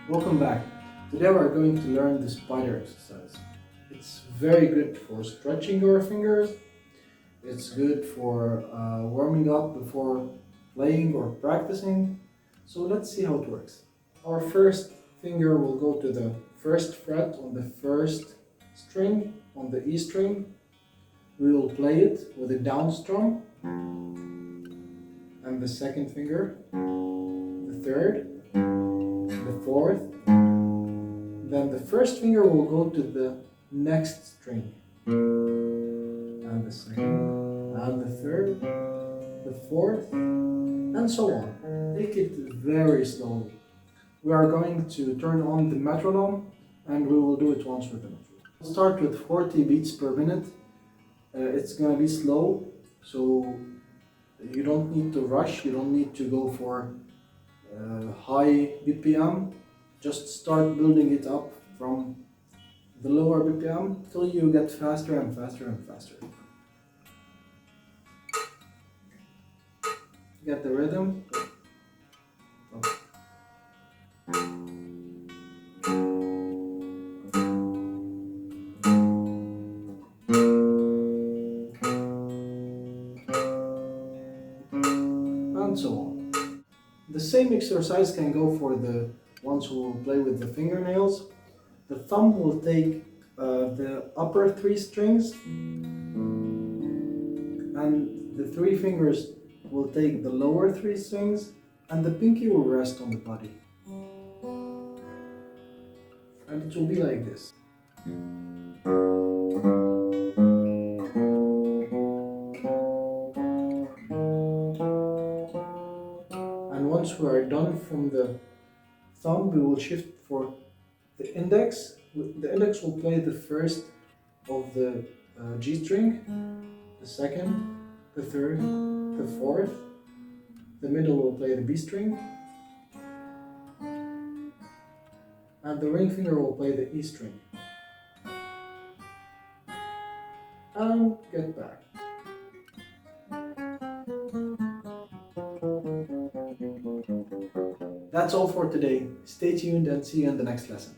Welcome back. Today we're going to learn the spider exercise. It's very good for stretching your fingers. It's good for warming up before playing or practicing. So let's see how it works. Our first finger will go to the first fret on the first string, on the E string. We will play it with a down strum. And the second finger, the third, the fourth. Then the first finger will go to the next string, and the second, and the third, the fourth, and so on. Take it very slowly. We are going to turn on the metronome, and we will do it once with the metronome. We'll start with 40 beats per minute. It's going to be slow, so you don't need to rush, you don't need to go for high BPM. Just start building it up from the lower BPM till you get faster and faster and faster. Get the rhythm. And so on. The same exercise can go for the ones who will play with the fingernails. The thumb will take the upper three strings, and the three fingers will take the lower three strings, and the pinky will rest on the body. And it will be like this. And once we are done from the thumb, we will shift for the index. The index will play the first of the G string, the second, the third, the fourth. The middle will play the B string, and the ring finger will play the E string. And get back. That's all for today. Stay tuned and see you in the next lesson.